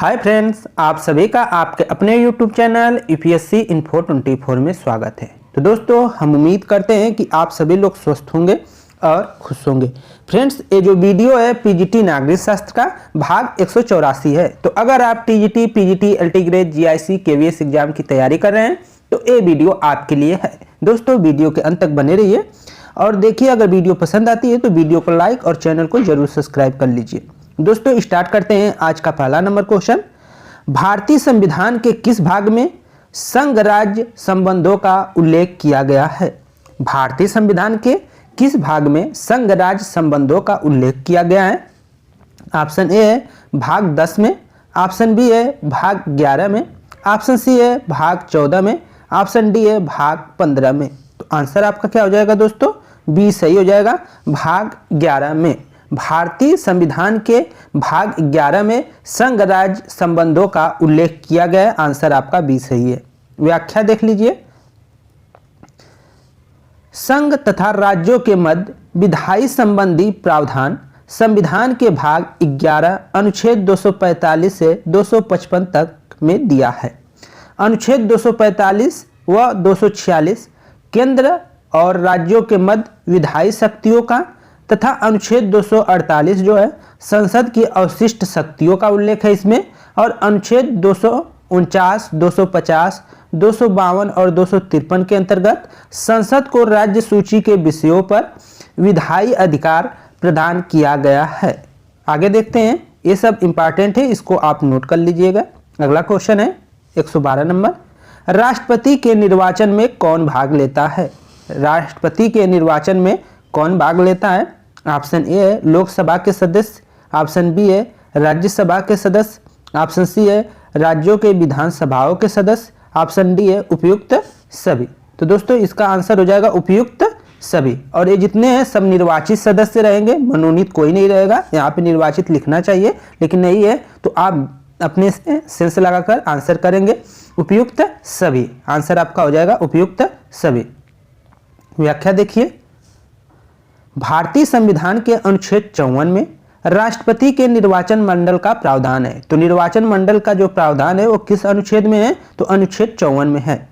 Hi friends, आप सभी का आपके अपने YouTube चैनल यूपीएससी इन्फो 24 में स्वागत है। तो दोस्तों, हम उम्मीद करते हैं कि आप सभी लोग स्वस्थ होंगे और खुश होंगे। फ्रेंड्स, ये जो वीडियो है पीजीटी नागरिक शास्त्र का भाग 184 है। तो अगर आप TGT, PGT, LT grade, GIC, KVS exam की तैयारी कर रहे हैं तो ये वीडियो आपके लिए है। दोस्तों, वीडियो के अंत तक बने रहिए और देखिए। अगर वीडियो पसंद आती है तो वीडियो को लाइक और चैनल को जरूर सब्सक्राइब कर लीजिए। दोस्तों, स्टार्ट करते हैं आज का पहला नंबर क्वेश्चन। भारतीय संविधान के किस भाग में संघ राज्य संबंधों का उल्लेख किया गया है? भारतीय संविधान के किस भाग में संघ राज्य संबंधों का उल्लेख किया गया है? ऑप्शन ए है भाग 10 में, ऑप्शन बी है भाग 11 में, ऑप्शन सी है भाग 14 में, ऑप्शन डी है भाग 15 में। तो आंसर आपका क्या हो जाएगा दोस्तों? बी सही हो जाएगा, भाग 11 में। भारतीय संविधान के भाग 11 में संघ राज्य संबंधों का उल्लेख किया गया है। आंसर आपका बी सही है। व्याख्या देख लीजिए। संघ तथा राज्यों के मध्य विधायी संबंधी प्रावधान संविधान के भाग 11 अनुच्छेद 245 से 255 तक में दिया है। अनुच्छेद 245 व 246 केंद्र और राज्यों के मध्य विधायी शक्तियों का तथा अनुच्छेद 248 जो है संसद की अवशिष्ट शक्तियों का उल्लेख है इसमें। और अनुच्छेद 249, 250, 252 और 253 के अंतर्गत संसद को राज्य सूची के विषयों पर विधायी अधिकार प्रदान किया गया है। आगे देखते हैं, ये सब इंपॉर्टेंट है, इसको आप नोट कर लीजिएगा। अगला क्वेश्चन है 112 नंबर। राष्ट्रपति के निर्वाचन में कौन भाग लेता है? राष्ट्रपति के निर्वाचन में कौन भाग लेता है? ऑप्शन ए है लोकसभा के सदस्य, ऑप्शन बी है राज्यसभा के सदस्य, ऑप्शन सी है राज्यों के विधानसभाओं के सदस्य, ऑप्शन डी है उपयुक्त सभी। तो दोस्तों, इसका आंसर हो जाएगा उपयुक्त सभी। और ये जितने हैं सब निर्वाचित सदस्य रहेंगे, मनोनीत कोई नहीं रहेगा। यहाँ पे निर्वाचित लिखना चाहिए लेकिन नहीं है, तो आप अपने सेंस लगाकर आंसर करेंगे उपयुक्त सभी। आंसर आपका हो जाएगा उपयुक्त सभी। व्याख्या देखिए। भारतीय संविधान के अनुच्छेद 54 में राष्ट्रपति के निर्वाचन मंडल का प्रावधान है। तो निर्वाचन मंडल का जो प्रावधान है वो किस अनुच्छेद में है? तो अनुच्छेद 54 में है,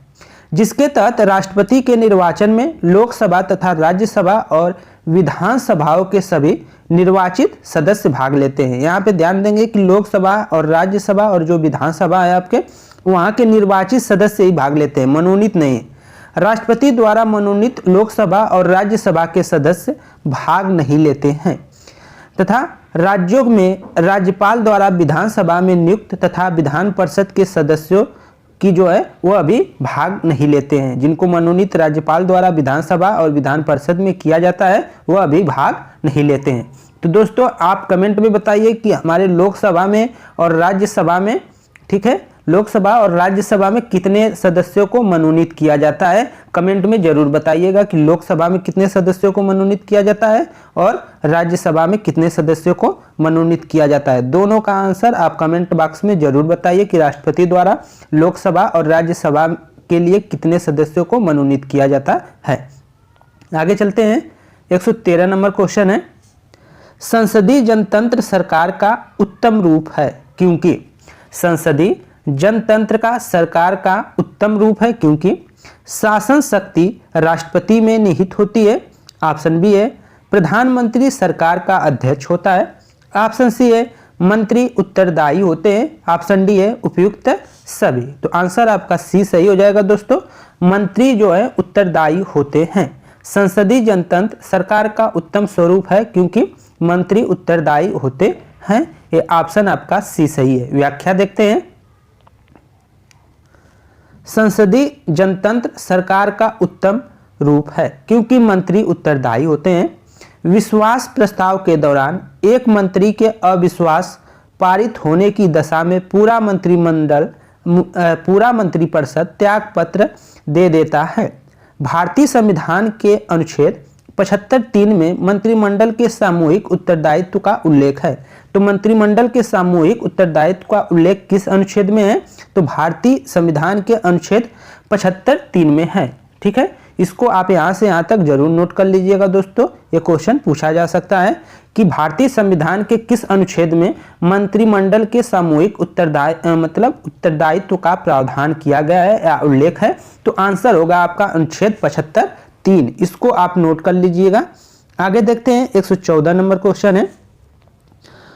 जिसके तहत राष्ट्रपति के निर्वाचन में लोकसभा तथा राज्यसभा और विधानसभाओं के सभी निर्वाचित सदस्य भाग लेते हैं। यहाँ पे ध्यान देंगे कि लोकसभा और राज्यसभा और जो विधानसभा है आपके, वहाँ के निर्वाचित सदस्य ही भाग लेते हैं, मनोनीत नहीं। राष्ट्रपति द्वारा मनोनीत लोकसभा और राज्यसभा के सदस्य भाग नहीं लेते हैं तथा राज्यों में राज्यपाल द्वारा विधानसभा में नियुक्त तथा विधान परिषद के सदस्यों की जो है वो अभी भाग नहीं लेते हैं। जिनको मनोनीत राज्यपाल द्वारा विधानसभा और विधान परिषद में किया जाता है वो अभी भाग नहीं लेते हैं। तो दोस्तों, आप कमेंट में बताइए कि हमारे लोकसभा में और राज्यसभा में, ठीक है, लोकसभा और राज्यसभा में कितने सदस्यों को मनोनीत किया जाता है। कमेंट में जरूर बताइएगा कि लोकसभा में कितने सदस्यों को मनोनीत किया जाता है और राज्यसभा में कितने सदस्यों को मनोनीत किया जाता है। दोनों का आंसर आप कमेंट बॉक्स में जरूर बताइए कि राष्ट्रपति द्वारा लोकसभा और राज्यसभा के लिए कितने सदस्यों को मनोनीत किया जाता है। आगे चलते हैं। 113 नंबर क्वेश्चन है। संसदीय जनतंत्र सरकार का उत्तम रूप है क्योंकि? संसदीय जनतंत्र का सरकार का उत्तम रूप है क्योंकि शासन शक्ति राष्ट्रपति में निहित होती है। ऑप्शन बी है प्रधानमंत्री सरकार का अध्यक्ष होता है, ऑप्शन सी है मंत्री उत्तरदायी होते हैं, ऑप्शन डी है उपयुक्त सभी। तो आंसर आपका सी सही हो जाएगा दोस्तों, मंत्री जो है उत्तरदायी होते हैं। संसदीय जनतंत्र सरकार का उत्तम स्वरूप है क्योंकि मंत्री उत्तरदायी होते हैं। ये ऑप्शन आपका सी सही है। व्याख्या देखते हैं। संसदीय जनतंत्र सरकार का उत्तम रूप है क्योंकि मंत्री उत्तरदायी होते हैं। विश्वास प्रस्ताव के दौरान एक मंत्री के अविश्वास पारित होने की दशा में पूरा मंत्रिपरिषद त्याग पत्र दे देता है। भारतीय संविधान के अनुच्छेद 75(3) में मंत्रिमंडल के सामूहिक उत्तरदायित्व का उल्लेख है। तो मंत्रिमंडल के सामूहिक उत्तरदायित्व का उल्लेख किस अनुच्छेद में है? तो भारतीय संविधान के अनुच्छेद 75(3) में है। ठीक है, इसको आप यहाँ से यहाँ तक जरूर नोट कर लीजिएगा दोस्तों। ये क्वेश्चन पूछा जा सकता है कि भारतीय संविधान के किस अनुच्छेद में मंत्रिमंडल के सामूहिक उत्तरदायित्व का प्रावधान किया गया है या उल्लेख है। तो आंसर होगा आपका अनुच्छेद 75(3). इसको आप नोट कर लीजिएगा। आगे देखते हैं 114 नंबर क्वेश्चन है,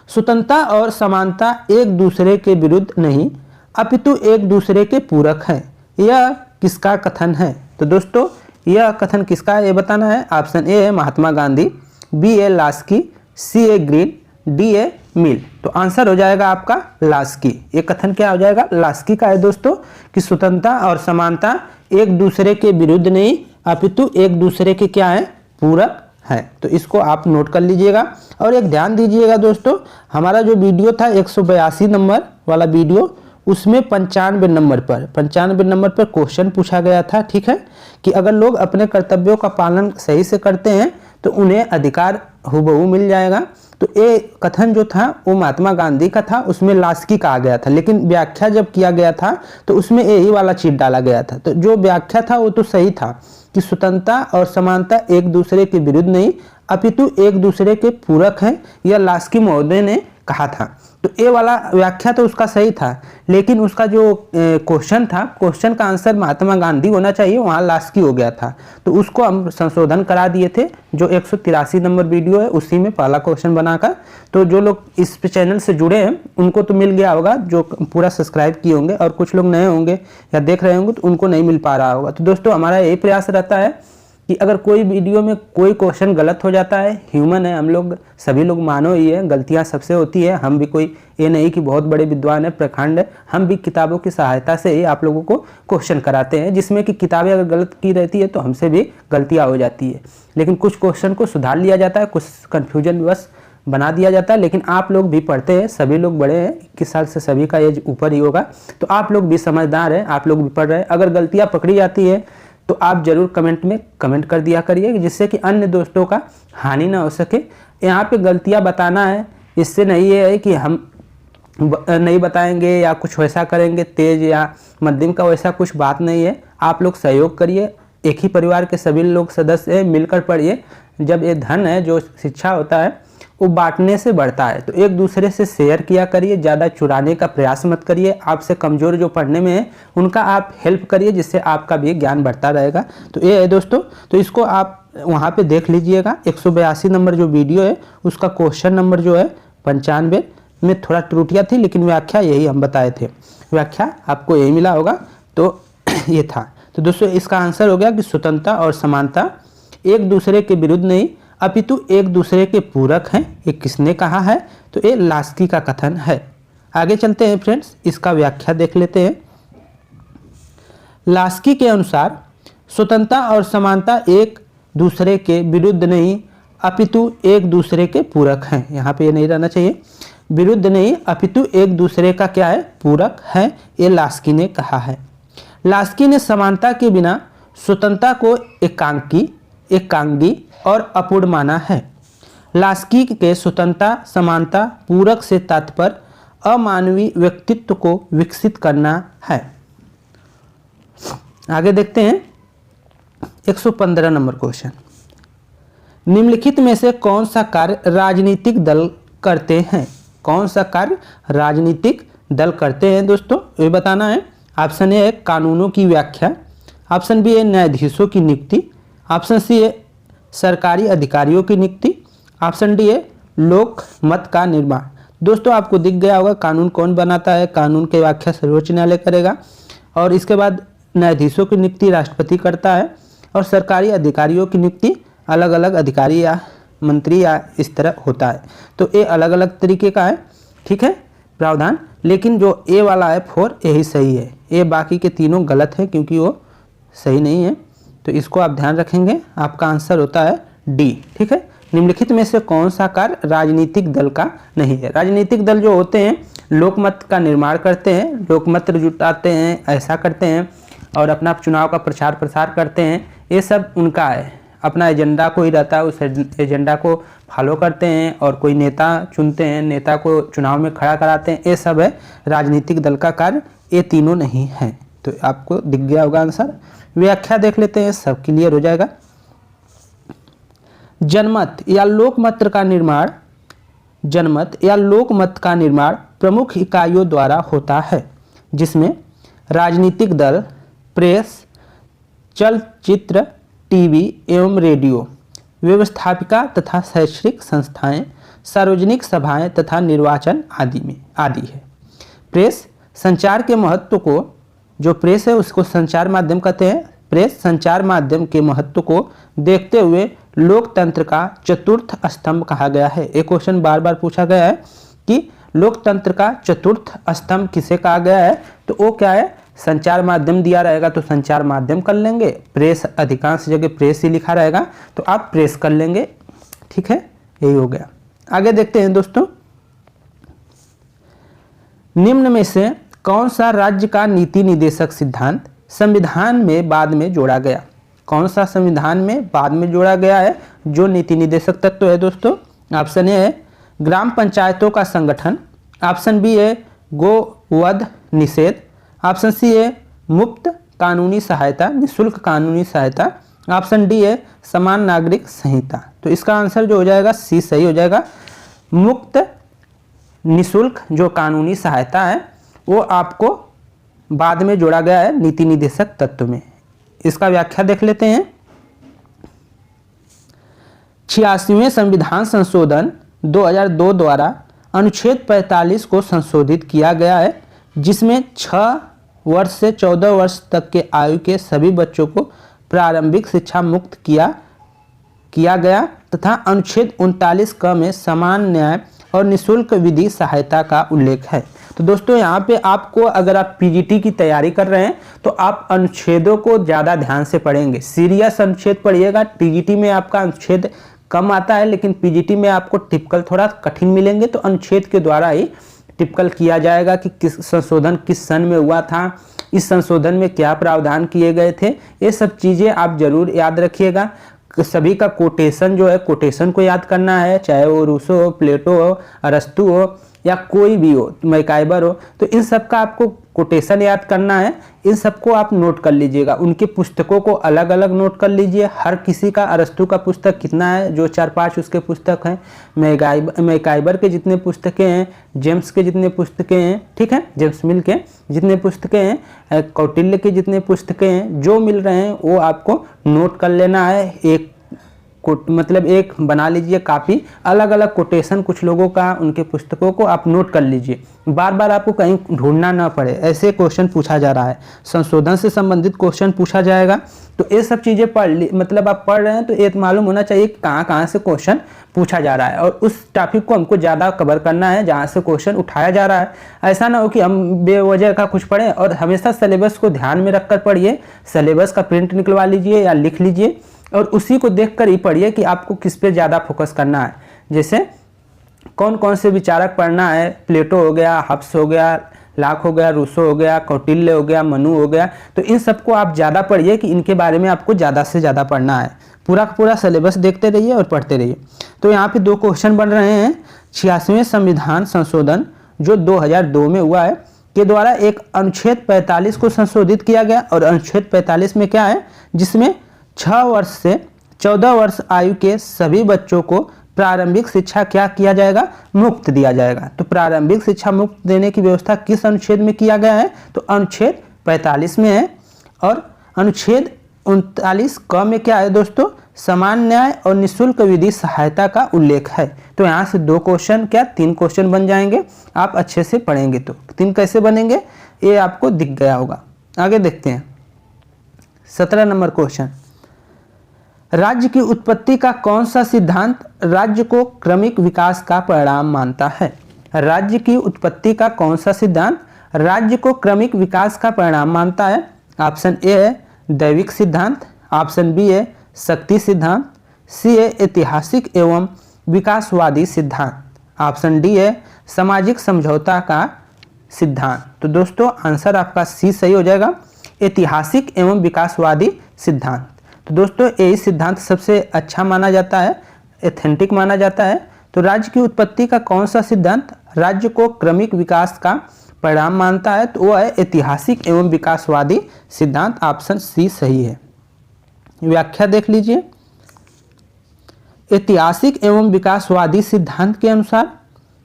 स्वतंत्रता और समानता एक दूसरे के विरुद्ध नहीं अपितु एक दूसरे के पूरक है, यह किसका कथन है। तो दोस्तों यह कथन किसका है ये बताना है। ऑप्शन ए है Mahatma Gandhi, B A Laski, C A Green, D A Mill. तो आंसर हो जाएगा आपका लास्की। ये कथन क्या हो जाएगा, लास्की का है दोस्तों, कि स्वतंत्रता और समानता एक दूसरे के विरुद्ध नहीं अपितु एक दूसरे के क्या है, पूरक है। तो इसको आप नोट कर लीजिएगा। और एक ध्यान दीजिएगा दोस्तों, हमारा जो वीडियो था 182 नंबर वाला वीडियो, उसमें 95 नंबर पर क्वेश्चन पूछा गया था, ठीक है, कि अगर लोग अपने कर्तव्यों का पालन सही से करते हैं तो उन्हें अधिकार हुबहू मिल जाएगा। तो ये कथन जो था वो महात्मा गांधी का था, उसमें लास्की कहा गया था, लेकिन व्याख्या जब किया गया था तो उसमें यही वाला चीज डाला गया था। तो जो व्याख्या था वो तो सही था कि स्वतंत्रता और समानता एक दूसरे के विरुद्ध नहीं अपितु एक दूसरे के पूरक हैं, यह लास्की महोदय ने कहा था। तो ये वाला व्याख्या तो उसका सही था, लेकिन उसका जो क्वेश्चन था, क्वेश्चन का आंसर महात्मा गांधी होना चाहिए, वहाँ लास्की हो गया था। तो उसको हम संशोधन करा दिए थे, जो 183 नंबर वीडियो है उसी में पहला क्वेश्चन बनाकर। तो जो लोग इस चैनल से जुड़े हैं उनको तो मिल गया होगा, जो पूरा सब्सक्राइब किए होंगे, और कुछ लोग नए होंगे या देख रहे होंगे तो उनको नहीं मिल पा रहा होगा। तो दोस्तों हमारा यही प्रयास रहता है कि अगर कोई वीडियो में कोई क्वेश्चन गलत हो जाता है, ह्यूमन है हम लोग, सभी लोग मानव ही है, गलतियां सबसे होती है। हम भी कोई ये नहीं कि बहुत बड़े विद्वान है, प्रखंड है, हम भी किताबों की सहायता से ही आप लोगों को क्वेश्चन कराते हैं, जिसमें कि किताबें अगर गलत की रहती है तो हमसे भी गलतियाँ हो जाती है। लेकिन कुछ क्वेश्चन को सुधार लिया जाता है, कुछ कन्फ्यूजन बस बना दिया जाता है। लेकिन आप लोग भी पढ़ते हैं, सभी लोग बड़े हैं, 21 साल से सभी का एज ऊपर ही होगा, तो आप लोग भी समझदार हैं, आप लोग भी पढ़ रहे हैं। अगर गलतियाँ पकड़ी जाती है तो आप जरूर कमेंट में कमेंट कर दिया करिए, जिससे कि अन्य दोस्तों का हानि ना हो सके। यहाँ पे गलतियाँ बताना है, इससे नहीं है कि हम नहीं बताएंगे या कुछ वैसा करेंगे तेज या मध्यम का, वैसा कुछ बात नहीं है। आप लोग सहयोग करिए, एक ही परिवार के सभी लोग सदस्य हैं, मिलकर पढ़िए। जब ये धन है, जो शिक्षा होता है, वो बांटने से बढ़ता है। तो एक दूसरे से शेयर किया करिए, ज़्यादा चुराने का प्रयास मत करिए। आपसे कमज़ोर जो पढ़ने में है उनका आप हेल्प करिए, जिससे आपका भी ज्ञान बढ़ता रहेगा। तो ये है दोस्तों, तो इसको आप वहाँ पे देख लीजिएगा। 182 नंबर जो वीडियो है उसका क्वेश्चन नंबर जो है 95 में थोड़ा त्रुटियाँ थी, लेकिन व्याख्या यही हम बताए थे, व्याख्या आपको यही मिला होगा। तो ये था। तो दोस्तों इसका आंसर हो गया कि स्वतंत्रता और समानता एक दूसरे के विरुद्ध नहीं अपितु एक दूसरे के पूरक हैं। ये किसने कहा है, तो ये लास्की का कथन है। आगे चलते हैं फ्रेंड्स, इसका व्याख्या देख लेते हैं। लास्की के अनुसार स्वतंत्रता और समानता एक दूसरे के विरुद्ध नहीं अपितु एक दूसरे के पूरक हैं। यहाँ पे ये नहीं रहना चाहिए, विरुद्ध नहीं अपितु एक दूसरे का क्या है, पूरक है, ये लास्की ने कहा है। लास्की ने समानता के बिना स्वतंत्रता को एकांगी और अपूर्ण माना है। लास्की के स्वतंत्रता समानता पूरक से तात्पर्य अमानवीय व्यक्तित्व को विकसित करना है। आगे देखते हैं 115 नंबर क्वेश्चन, निम्नलिखित में से कौन सा कार्य राजनीतिक दल करते हैं। कौन सा कार्य राजनीतिक दल करते हैं दोस्तों, ये बताना है। ऑप्शन ए है कानूनों की व्याख्या, ऑप्शन बी है न्यायाधीशों की नियुक्ति, ऑप्शन सी है सरकारी अधिकारियों की नियुक्ति, ऑप्शन डी है लोक मत का निर्माण। दोस्तों आपको दिख गया होगा कानून कौन बनाता है, कानून की व्याख्या सर्वोच्च न्यायालय करेगा, और इसके बाद न्यायाधीशों की नियुक्ति राष्ट्रपति करता है, और सरकारी अधिकारियों की नियुक्ति अलग अलग अधिकारी या मंत्री या इस तरह होता है। तो ये अलग अलग तरीके का है, ठीक है, प्रावधान। लेकिन जो ए वाला है 4 यही सही है, ये बाकी के तीनों गलत है क्योंकि वो सही नहीं है। तो इसको आप ध्यान रखेंगे, आपका आंसर होता है डी, ठीक है। निम्नलिखित में से कौन सा कार्य राजनीतिक दल का नहीं है। राजनीतिक दल जो होते हैं लोकमत का निर्माण करते हैं, लोकमत जुटाते हैं, ऐसा करते हैं, और अपना चुनाव का प्रचार प्रसार करते हैं, ये सब उनका है। अपना एजेंडा कोई रहता है, उस एजेंडा को फॉलो करते हैं, और कोई नेता चुनते हैं, नेता को चुनाव में खड़ा कराते हैं, ये सब है राजनीतिक दल का कार्य। ये तीनों नहीं है, तो आपको दिख गया होगा आंसर। व्याख्या देख लेते हैं, सब क्लियर हो जाएगा। जनमत या लोकमत का निर्माण प्रमुख इकाइयों द्वारा होता है, जिसमें राजनीतिक दल, प्रेस, चलचित्र, टीवी एवं रेडियो, व्यवस्थापिका तथा शैक्षणिक संस्थाएं, सार्वजनिक सभाएं तथा निर्वाचन आदि है। प्रेस संचार के महत्व को, जो प्रेस है उसको संचार माध्यम कहते हैं। प्रेस संचार माध्यम के महत्व को देखते हुए लोकतंत्र का चतुर्थ स्तंभ कहा गया है। एक क्वेश्चन बार बार पूछा गया है कि लोकतंत्र का चतुर्थ स्तंभ किसे कहा गया है, तो वो क्या है, संचार माध्यम दिया रहेगा तो संचार माध्यम कर लेंगे। प्रेस अधिकांश जगह प्रेस ही लिखा रहेगा तो आप प्रेस कर लेंगे। ठीक है, यही हो गया। आगे देखते हैं दोस्तों, निम्न में से कौन सा राज्य का नीति निदेशक सिद्धांत संविधान में बाद में जोड़ा गया? कौन सा संविधान में बाद में जोड़ा गया है जो नीति निदेशक तत्व है दोस्तों? ऑप्शन ए है ग्राम पंचायतों का संगठन, ऑप्शन बी है गोवध निषेध, ऑप्शन सी है मुफ्त कानूनी सहायता, निःशुल्क कानूनी सहायता, ऑप्शन डी है समान नागरिक संहिता। तो इसका आंसर जो हो जाएगा सी सही हो जाएगा। मुफ्त निःशुल्क जो कानूनी सहायता है वो आपको बाद में जोड़ा गया है नीति निदेशक तत्व में। इसका व्याख्या देख लेते हैं। 86वें संविधान संशोधन 2002 द्वारा अनुच्छेद 45 को संशोधित किया गया है, जिसमें 6 वर्ष से 14 वर्ष तक के आयु के सभी बच्चों को प्रारंभिक शिक्षा मुक्त किया गया तथा अनुच्छेद 39 क में समान न्याय और निःशुल्क विधि सहायता का उल्लेख है। तो दोस्तों यहाँ पे आपको, अगर आप पीजीटी की तैयारी कर रहे हैं तो आप अनुच्छेदों को ज़्यादा ध्यान से पढ़ेंगे, सीरियस अनुच्छेद पढ़िएगा। टीजीटी में आपका अनुच्छेद कम आता है लेकिन पीजीटी में आपको टिपिकल थोड़ा कठिन मिलेंगे, तो अनुच्छेद के द्वारा ही टिपिकल किया जाएगा कि किस संशोधन किस सन में हुआ था, इस संशोधन में क्या प्रावधान किए गए थे। ये सब चीज़ें आप जरूर याद रखिएगा। सभी का कोटेशन जो है, कोटेशन को याद करना है, चाहे वो रूसो हो, प्लेटो हो, अरस्तु हो या कोई भी हो, मैकाइबर हो, तो इन सब का आपको कोटेशन याद करना है। इन सबको आप नोट कर लीजिएगा, उनकी पुस्तकों को अलग अलग नोट कर लीजिए। हर किसी का अरस्तु का पुस्तक कितना है, जो 4-5 उसके पुस्तक हैं, मैकाइबर के जितने पुस्तकें हैं, जेम्स के जितने पुस्तकें हैं, ठीक है, जेम्स मिल के जितने पुस्तकें हैं, कौटिल्य के जितने पुस्तकें हैं, जो मिल रहे हैं वो आपको नोट कर लेना है। एक मतलब एक बना लीजिए कापी, अलग अलग कोटेशन कुछ लोगों का, उनके पुस्तकों को आप नोट कर लीजिए। बार बार आपको कहीं ढूंढना ना पड़े, ऐसे क्वेश्चन पूछा जा रहा है, संशोधन से संबंधित क्वेश्चन पूछा जाएगा। तो ये सब चीज़ें मतलब आप पढ़ रहे हैं तो ये मालूम होना चाहिए कि कहाँ कहाँ से क्वेश्चन पूछा जा रहा है और उस टॉपिक को हमको ज़्यादा कवर करना है जहाँ से क्वेश्चन उठाया जा रहा है। ऐसा ना हो कि हम बेवजह का कुछ पढ़ें, और हमेशा सिलेबस को ध्यान में रख कर पढ़िए। सिलेबस का प्रिंट निकलवा लीजिए या लिख लीजिए और उसी को देखकर ही पढ़िए कि आपको किस पे ज़्यादा फोकस करना है। जैसे कौन कौन से विचारक पढ़ना है, प्लेटो हो गया, हब्स हो गया, लाक हो गया, रूसो हो गया, कौटिल्य हो गया, मनु हो गया, तो इन सबको आप ज़्यादा पढ़िए कि इनके बारे में आपको ज़्यादा से ज़्यादा पढ़ना है। पूरा का पूरा सिलेबस देखते रहिए और पढ़ते रहिए। तो यहाँ पे 2 क्वेश्चन बन रहे हैं। 86वें संविधान संशोधन जो 2002 में हुआ है के द्वारा एक अनुच्छेद 45 को संशोधित किया गया, और अनुच्छेद 45 में क्या है, जिसमें 6 वर्ष से 14 वर्ष आयु के सभी बच्चों को प्रारंभिक शिक्षा क्या किया जाएगा, मुफ्त दिया जाएगा। तो प्रारंभिक शिक्षा मुफ्त देने की व्यवस्था किस अनुच्छेद में किया गया है, तो अनुच्छेद 45 में है। और अनुच्छेद 39 क में क्या है दोस्तों, समान न्याय और निःशुल्क विधि सहायता का उल्लेख है। तो यहाँ से 2 क्वेश्चन क्या 3 क्वेश्चन बन जाएंगे, आप अच्छे से पढ़ेंगे तो। 3 कैसे बनेंगे ये आपको दिख गया होगा। आगे देखते हैं 17 नंबर क्वेश्चन। राज्य की उत्पत्ति का कौन सा सिद्धांत राज्य को क्रमिक विकास का परिणाम मानता है? राज्य की उत्पत्ति का कौन सा सिद्धांत राज्य को क्रमिक विकास का परिणाम मानता है? ऑप्शन ए है दैविक सिद्धांत, ऑप्शन बी है शक्ति सिद्धांत, सी है ऐतिहासिक एवं विकासवादी सिद्धांत, ऑप्शन डी है सामाजिक समझौता का सिद्धांत। तो दोस्तों आंसर आपका सी सही हो जाएगा, ऐतिहासिक एवं विकासवादी सिद्धांत। तो दोस्तों यही सिद्धांत सबसे अच्छा माना जाता है, एथेंटिक माना जाता है। तो राज्य की उत्पत्ति का कौन सा सिद्धांत राज्य को क्रमिक विकास का परिणाम मानता है, तो वो है ऐतिहासिक एवं विकासवादी सिद्धांत। ऑप्शन सी सही है। व्याख्या देख लीजिए। ऐतिहासिक एवं विकासवादी सिद्धांत के अनुसार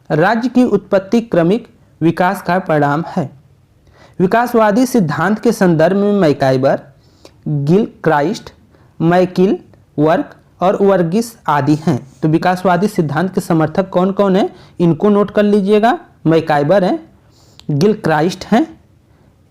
राज्य की उत्पत्ति क्रमिक विकास का परिणाम है। विकासवादी सिद्धांत के संदर्भ में मैकाइबर, गिलक्राइस्ट, मैकिल वर्क और वर्गिस आदि हैं। तो विकासवादी सिद्धांत के समर्थक कौन कौन है, इनको नोट कर लीजिएगा। मैकाइबर है, गिलक्राइस्ट हैं,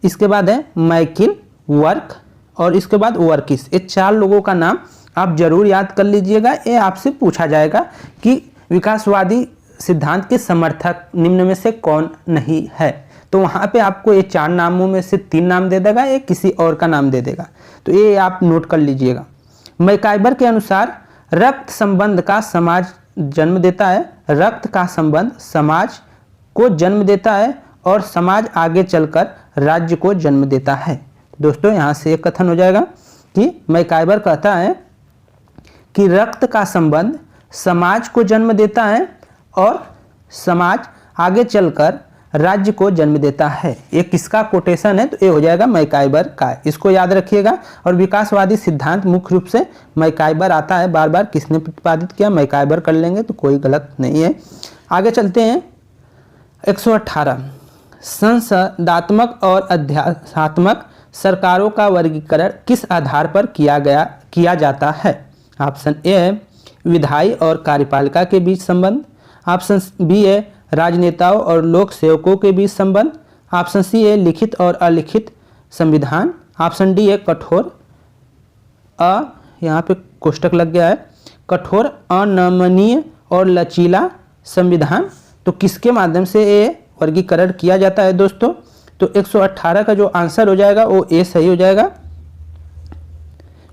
इसके बाद है मैकिल वर्क और इसके बाद वर्किस। ये 4 लोगों का नाम आप जरूर याद कर लीजिएगा। ये आपसे पूछा जाएगा कि विकासवादी सिद्धांत के समर्थक निम्न में से कौन नहीं है, तो वहाँ पे आपको ये 4 नामों में से 3 नाम दे देगा, ये किसी और का नाम दे देगा, तो ये आप नोट कर लीजिएगा। मैकाइबर के अनुसार रक्त संबंध का समाज जन्म देता है, रक्त का संबंध समाज को जन्म देता है और समाज आगे चलकर राज्य को जन्म देता है। दोस्तों यहाँ से एक कथन हो जाएगा कि मैकाइबर कहता है कि रक्त का संबंध समाज को जन्म देता है और समाज आगे चलकर राज्य को जन्म देता है। ये किसका कोटेशन है, तो ये हो जाएगा मैकाइबर का, इसको याद रखिएगा। और विकासवादी सिद्धांत मुख्य रूप से मैकाइबर आता है, बार बार किसने प्रतिपादित किया, मैकाइबर कर लेंगे तो कोई गलत नहीं है। आगे चलते हैं। 118 संसदात्मक और अध्यात्मक सरकारों का वर्गीकरण किस आधार पर किया जाता है। ऑप्शन ए है विधायी और कार्यपालिका के बीच संबंध, ऑप्शन बी है राजनेताओं और लोक सेवकों के बीच संबंध, ऑप्शन सी है लिखित और अलिखित संविधान, ऑप्शन डी है कठोर यहाँ पे कोष्टक लग गया है, कठोर अनमनीय और लचीला संविधान। तो किसके माध्यम से ये वर्गीकरण किया जाता है दोस्तों, तो 118 का जो आंसर हो जाएगा वो ए सही हो जाएगा,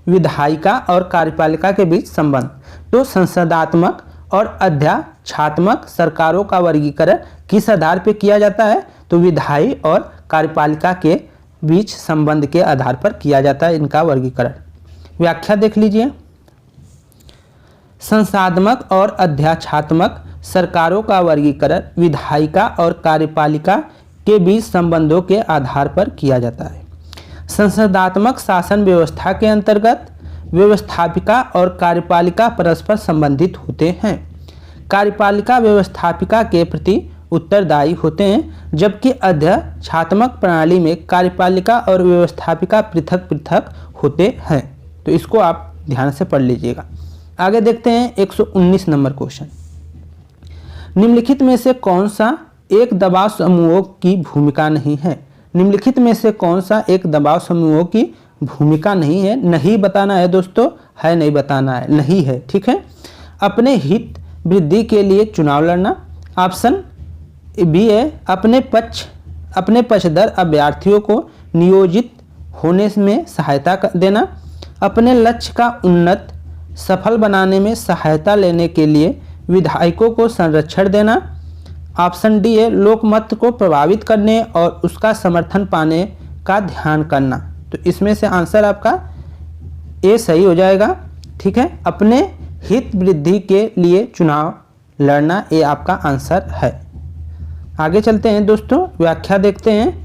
विधायिका और कार्यपालिका के बीच संबंध। तो संसदात्मक और अध्याक्षात्मक सरकारों का वर्गीकरण किस आधार पर किया जाता है, तो विधायी और कार्यपालिका के बीच संबंध के आधार पर किया जाता है इनका वर्गीकरण। व्याख्या देख लीजिए। संसदात्मक और अध्याक्षात्मक सरकारों का वर्गीकरण विधायिका और कार्यपालिका के बीच संबंधों के आधार पर किया जाता है। संसदात्मक शासन व्यवस्था के अंतर्गत व्यवस्थापिका और कार्यपालिका परस्पर संबंधित होते हैं। कार्यपालिका व्यवस्थापिका के प्रति उत्तरदायी होते हैं, जबकि अध्यक्षात्मक प्रणाली में कार्यपालिका और व्यवस्थापिका पृथक पृथक होते हैं। तो इसको आप ध्यान से पढ़ लीजिएगा। आगे देखते हैं 119 नंबर क्वेश्चन। निम्नलिखित में से कौन सा एक दबाव समूहों की भूमिका नहीं है। निम्नलिखित में से कौन सा एक दबाव समूहों की भूमिका नहीं है, नहीं बताना है दोस्तों, है नहीं बताना है, नहीं है, ठीक है। अपने हित वृद्धि के लिए चुनाव लड़ना, ऑप्शन बी है अपने पक्षधर अभ्यर्थियों को नियोजित होने में सहायता देना, अपने लक्ष्य का उन्नत सफल बनाने में सहायता लेने के लिए विधायकों को संरक्षण देना, ऑप्शन डी है लोकमत को प्रभावित करने और उसका समर्थन पाने का ध्यान करना। तो इसमें से आंसर आपका ए सही हो जाएगा, ठीक है। अपने हित वृद्धि के लिए चुनाव लड़ना, ये आपका आंसर है। आगे चलते हैं दोस्तों, व्याख्या देखते हैं।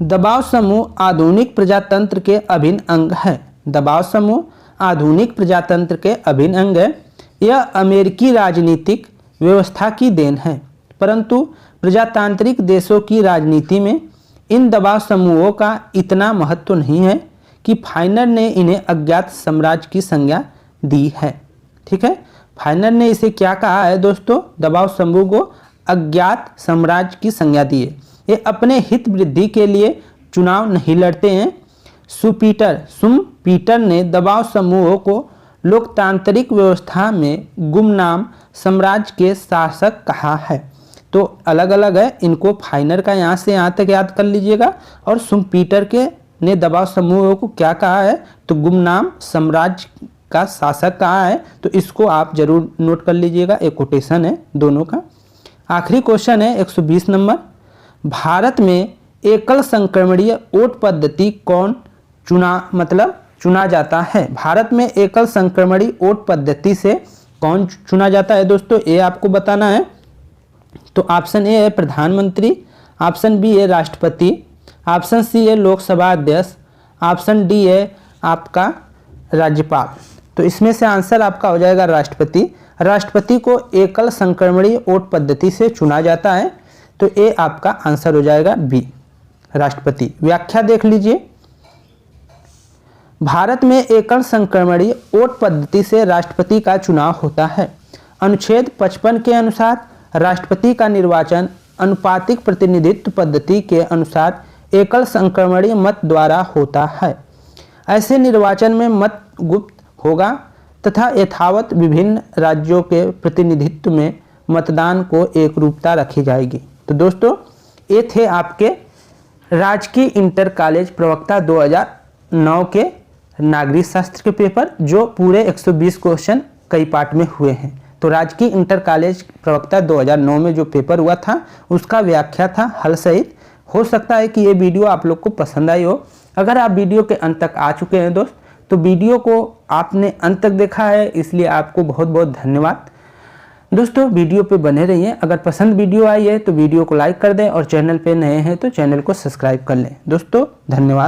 दबाव समूह आधुनिक प्रजातंत्र के अभिन्न अंग है। दबाव समूह आधुनिक प्रजातंत्र के अभिन्न अंग है। यह अमेरिकी राजनीतिक व्यवस्था की देन है, परंतु प्रजातांत्रिक देशों की राजनीति में इन दबाव समूहों का इतना महत्व नहीं है कि फाइनर ने इन्हें अज्ञात साम्राज्य की संज्ञा दी है, ठीक है। फाइनर ने इसे क्या कहा है दोस्तों, दबाव समूह को अज्ञात साम्राज्य की संज्ञा दी है। ये अपने हित वृद्धि के लिए चुनाव नहीं लड़ते हैं। शुम्पीटर ने दबाव समूहों को लोकतांत्रिक व्यवस्था में गुमनाम साम्राज्य के शासक कहा है। तो अलग अलग है, इनको फाइनर का यहाँ से यहाँ तक याद कर लीजिएगा। और शुम्पीटर ने दबाव समूहों को क्या कहा है, तो गुमनाम साम्राज्य का शासक कहा है। तो इसको आप जरूर नोट कर लीजिएगा, एक कोटेशन है दोनों का। आखिरी क्वेश्चन है 120 नंबर। भारत में एकल संक्रमणीय वोट पद्धति कौन चुना जाता है। भारत में एकल संक्रमणीय वोट पद्धति से कौन चुना जाता है दोस्तों, ये आपको बताना है। तो ऑप्शन ए है प्रधानमंत्री, ऑप्शन बी है राष्ट्रपति, ऑप्शन सी है लोकसभा अध्यक्ष, ऑप्शन डी है आपका राज्यपाल। तो इसमें से आंसर आपका हो जाएगा राष्ट्रपति। राष्ट्रपति को एकल संक्रमणीय वोट पद्धति से चुना जाता है। तो ए आपका आंसर हो जाएगा बी, राष्ट्रपति। व्याख्या देख लीजिए। भारत में एकल संक्रमणीय वोट पद्धति से राष्ट्रपति का चुनाव होता है। अनुच्छेद 55 के अनुसार राष्ट्रपति का निर्वाचन अनुपातिक प्रतिनिधित्व पद्धति के अनुसार एकल संक्रमणीय मत द्वारा होता है। ऐसे निर्वाचन में मत गुप्त होगा तथा यथावत विभिन्न राज्यों के प्रतिनिधित्व में मतदान को एकरूपता रखी जाएगी। तो दोस्तों ये थे आपके राजकीय इंटर कॉलेज प्रवक्ता 2009 के नागरिक शास्त्र के पेपर, जो पूरे 120 क्वेश्चन कई पार्ट में हुए हैं। तो राजकीय इंटर कॉलेज प्रवक्ता 2009 में जो पेपर हुआ था उसका व्याख्या था हल सहित। हो सकता है कि ये वीडियो आप लोग को पसंद आई हो। अगर आप वीडियो के अंत तक आ चुके हैं दोस्त, तो वीडियो को आपने अंत तक देखा है, इसलिए आपको बहुत बहुत धन्यवाद। दोस्तों वीडियो पे बने रहिए। अगर पसंद वीडियो आई है तो वीडियो को लाइक कर दें और चैनल पे नए हैं तो चैनल को सब्सक्राइब कर लें। दोस्तों धन्यवाद।